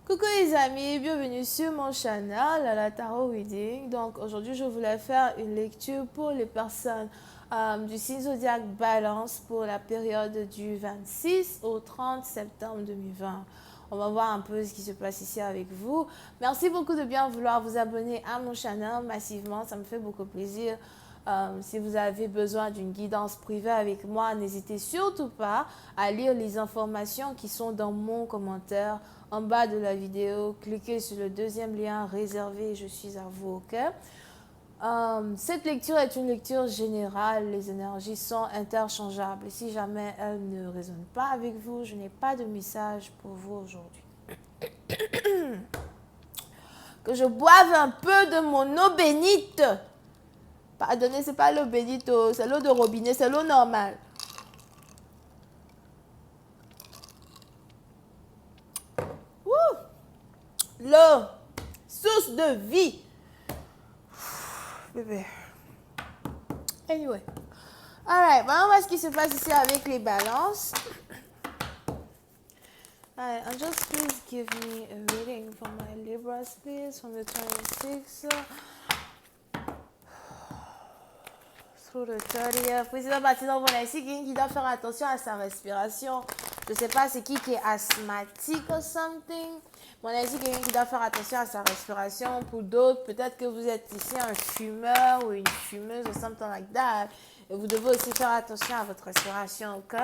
Coucou les amis, bienvenue sur mon channel, la Tarot Reading. Donc aujourd'hui je voulais faire une lecture pour les personnes du signe zodiaque Balance pour la période du 26 au 30 septembre 2020. On va voir un peu ce qui se passe ici avec vous. Merci beaucoup de bien vouloir vous abonner à mon channel massivement, ça me fait beaucoup plaisir. Si vous avez besoin d'une guidance privée avec moi, n'hésitez surtout pas à lire les informations qui sont dans mon commentaire en bas de la vidéo. Cliquez sur le deuxième lien réservé, je suis à vous, ok? Cette lecture est une lecture générale, les énergies sont interchangeables. Si jamais elles ne résonnent pas avec vous, je n'ai pas de message pour vous aujourd'hui. Que je boive un peu de mon eau bénite. Pardonnez, c'est pas l'eau bénite, c'est l'eau de robinet, c'est l'eau normale. Wouh! L'eau, source de vie. Bébé. Anyway. Alright, on va voir ce qui se passe ici avec les balances. Alright, and just please give me a reading for my Libras, please, from the 26th through the 30th. Président Bâtiment, voilà ici quelqu'un qui doit faire attention à sa respiration. Je ne sais pas c'est qui est asthmatique or something. Bon, là ici quelqu'un qui doit faire attention à sa respiration. Pour d'autres, peut-être que vous êtes ici un fumeur ou une fumeuse or something like that. Et vous devez aussi faire attention à votre respiration, ok?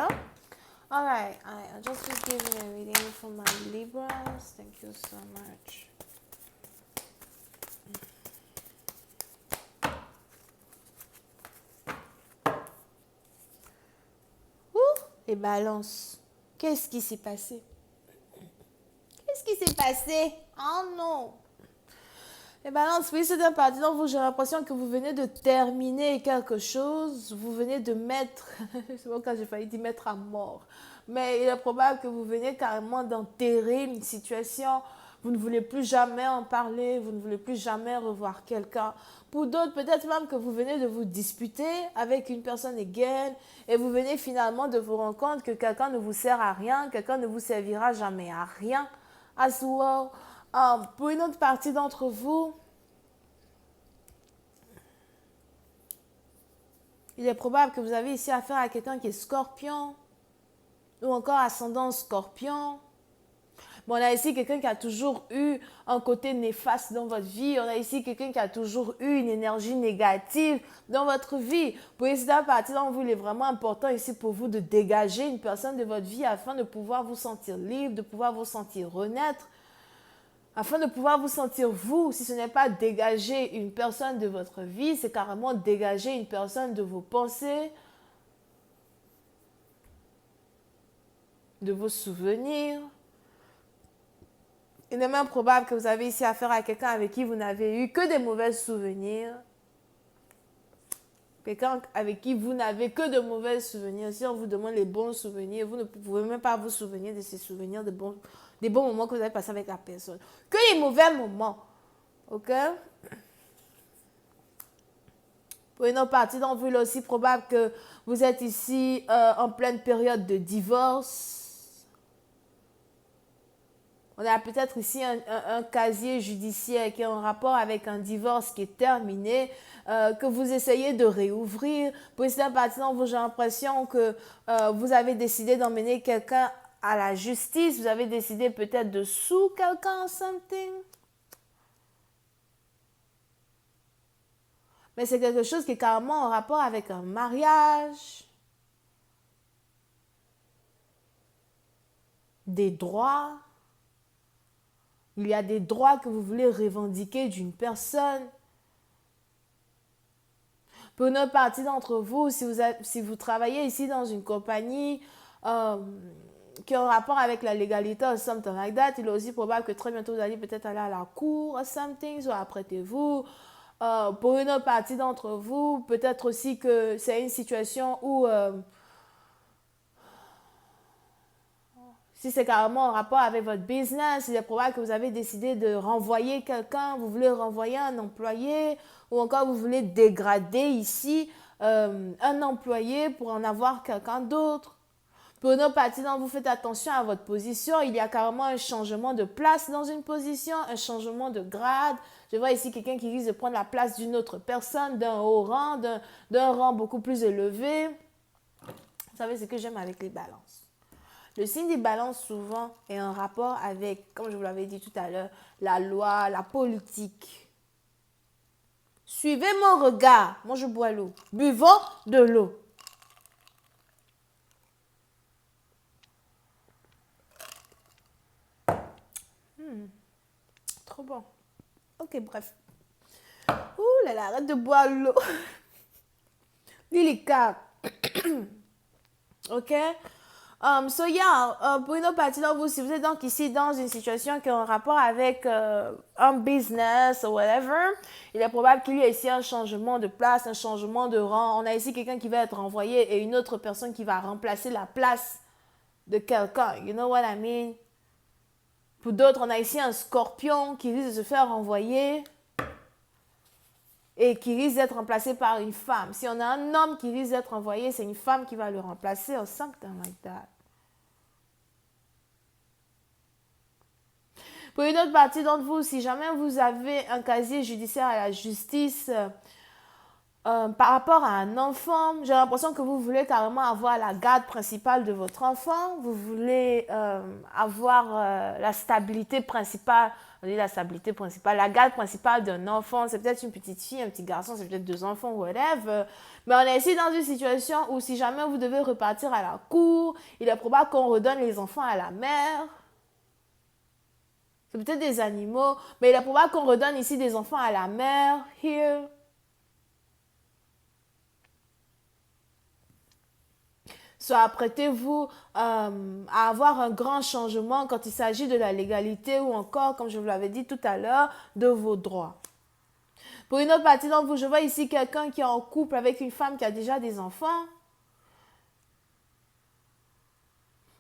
Alright, I just giving a reading for my Libras. Thank you so much. Ouh, les balances. Qu'est-ce qui s'est passé? Qu'est-ce qui s'est passé? Oh non! Les balances, oui, c'est un parti dont j'ai l'impression que vous venez de terminer quelque chose. Vous venez de mettre, c'est bon quand j'ai failli dire mettre à mort. Mais il est probable que vous venez carrément d'enterrer une situation. Vous ne voulez plus jamais en parler, vous ne voulez plus jamais revoir quelqu'un. Pour d'autres, peut-être même que vous venez de vous disputer avec une personne again et vous venez finalement de vous rendre compte que quelqu'un ne vous sert à rien, quelqu'un ne vous servira jamais à rien. As well. Pour une autre partie d'entre vous, il est probable que vous avez ici affaire à quelqu'un qui est scorpion ou encore ascendant scorpion. Bon, on a ici quelqu'un qui a toujours eu un côté néfaste dans votre vie. On a ici quelqu'un qui a toujours eu une énergie négative dans votre vie. Pour ici, la partie dont vous, il est vraiment important ici pour vous de dégager une personne de votre vie afin de pouvoir vous sentir libre, de pouvoir vous sentir renaître, afin de pouvoir vous sentir vous. Si ce n'est pas dégager une personne de votre vie, c'est carrément dégager une personne de vos pensées, de vos souvenirs. Il est même probable que vous avez ici affaire à quelqu'un avec qui vous n'avez eu que des mauvais souvenirs. Quelqu'un avec qui vous n'avez que de mauvais souvenirs. Si on vous demande les bons souvenirs, vous ne pouvez même pas vous souvenir de ces souvenirs, des bons moments que vous avez passés avec la personne. Que les mauvais moments. Ok? Pour une autre partie d'entre vous, il est aussi probable que vous êtes ici en pleine période de divorce. On a peut-être ici un casier judiciaire qui est en rapport avec un divorce qui est terminé, que vous essayez de réouvrir. Pour certaines parties d'entre vous, j'ai l'impression que vous avez décidé d'emmener quelqu'un à la justice. Vous avez décidé peut-être de sous quelqu'un, something. Mais c'est quelque chose qui est carrément en rapport avec un mariage, des droits. Il y a des droits que vous voulez revendiquer d'une personne. Pour une autre partie d'entre vous, si vous travaillez ici dans une compagnie qui est en rapport avec la légalité ou something like that, il est aussi probable que très bientôt vous allez peut-être aller à la cour ou something, soit apprêtez-vous. Pour une autre partie d'entre vous, peut-être aussi que c'est une situation où si c'est carrément en rapport avec votre business, il est probable que vous avez décidé de renvoyer quelqu'un, vous voulez renvoyer un employé, ou encore vous voulez dégrader ici un employé pour en avoir quelqu'un d'autre. Pour une autre partie, donc, vous faites attention à votre position. Il y a carrément un changement de place dans une position, un changement de grade. Je vois ici quelqu'un qui risque de prendre la place d'une autre personne, d'un haut rang, d'un rang beaucoup plus élevé. Vous savez ce que j'aime avec les balances. Le signe des balances, souvent, est en rapport avec, comme je vous l'avais dit tout à l'heure, la loi, la politique. Suivez mon regard. Moi, je bois l'eau. Buvons de l'eau. Trop bon. Ok, bref. Ouh là là, arrête de boire l'eau. Lis les cartes. Ok? So yeah, pour une autre partie d'entre vous, si vous êtes donc ici dans une situation qui a un rapport avec un business ou whatever, il est probable qu'il y ait ici un changement de place, un changement de rang. On a ici quelqu'un qui va être envoyé et une autre personne qui va remplacer la place de quelqu'un. You know what I mean? Pour d'autres, on a ici un scorpion qui risque de se faire renvoyer et qui risque d'être remplacé par une femme. Si on a un homme qui risque d'être envoyé, c'est une femme qui va le remplacer or something like that. Pour une autre partie d'entre vous, si jamais vous avez un casier judiciaire à la justice par rapport à un enfant, j'ai l'impression que vous voulez carrément avoir la garde principale de votre enfant, vous voulez avoir la stabilité principale, on dit la stabilité principale, la garde principale d'un enfant, c'est peut-être une petite fille, un petit garçon, c'est peut-être 2 enfants, whatever, mais on est ici dans une situation où si jamais vous devez repartir à la cour, il est probable qu'on redonne les enfants à la mère. C'est peut-être des animaux, mais il est probable qu'on redonne ici des enfants à la mère, here. Soit apprêtez-vous à avoir un grand changement quand il s'agit de la légalité ou encore, comme je vous l'avais dit tout à l'heure, de vos droits. Pour une autre partie d'entre vous, je vois ici quelqu'un qui est en couple avec une femme qui a déjà des enfants.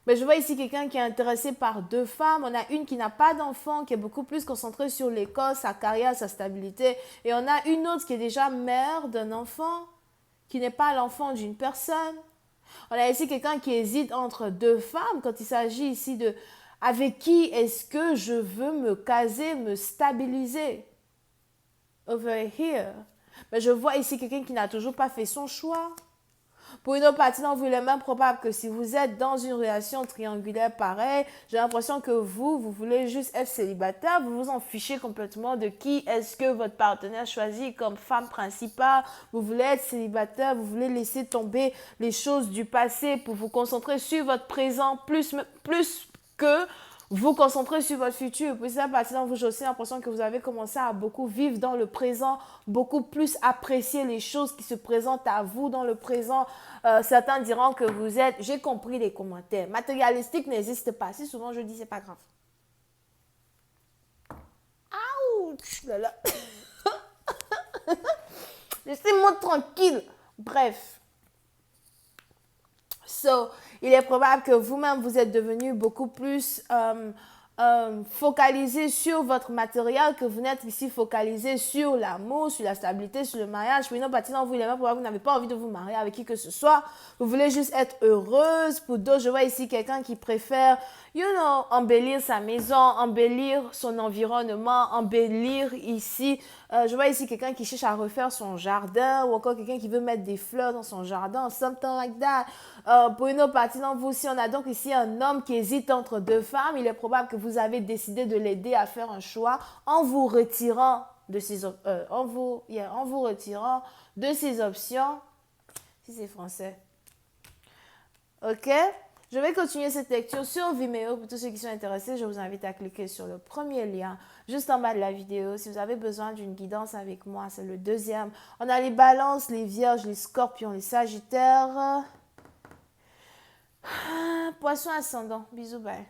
Mais je vois ici quelqu'un qui est intéressé par 2 femmes. On a une qui n'a pas d'enfant, qui est beaucoup plus concentrée sur l'école, sa carrière, sa stabilité. Et on a une autre qui est déjà mère d'un enfant, qui n'est pas l'enfant d'une personne. On a ici quelqu'un qui hésite entre 2 femmes quand il s'agit ici de avec qui est-ce que je veux me caser, me stabiliser. Over here. Mais je vois ici quelqu'un qui n'a toujours pas fait son choix. Pour une autre partie d'entre vous, il est même probable que si vous êtes dans une relation triangulaire pareille, j'ai l'impression que vous voulez juste être célibataire, vous vous en fichez complètement de qui est-ce que votre partenaire choisit comme femme principale, vous voulez être célibataire, vous voulez laisser tomber les choses du passé pour vous concentrer sur votre présent plus que vous concentrer sur votre futur. Puis ça, partie d'entre vous, j'ai aussi l'impression que vous avez commencé à beaucoup vivre dans le présent, beaucoup plus apprécier les choses qui se présentent à vous dans le présent. Certains diront que vous êtes, j'ai compris les commentaires, matérialistique n'existe pas. Si souvent je dis, c'est pas grave. Ouch là là. Laissez-moi tranquille. Bref. So, il est probable que vous-même, vous êtes devenu beaucoup plus focalisé sur votre matériel, que vous n'êtes ici focalisé sur l'amour, sur la stabilité, sur le mariage. Pour une autre partie d'entre vous, il est même probable que vous n'avez pas envie de vous marier avec qui que ce soit. Vous voulez juste être heureuse. Pour d'autres, je vois ici quelqu'un qui préfère, embellir sa maison, embellir son environnement, embellir ici. Je vois ici quelqu'un qui cherche à refaire son jardin ou encore quelqu'un qui veut mettre des fleurs dans son jardin, something like that. Pour une autre partie d'entre vous, si on a donc ici un homme qui hésite entre 2 femmes, il est probable que vous avez décidé de l'aider à faire un choix en vous retirant de ses options. Si c'est français. Ok? Je vais continuer cette lecture sur Vimeo. Pour tous ceux qui sont intéressés, je vous invite à cliquer sur le premier lien juste en bas de la vidéo. Si vous avez besoin d'une guidance avec moi, c'est le 2e. On a les balances, les vierges, les scorpions, les sagittaires. Poisson ascendant. Bisous, bye.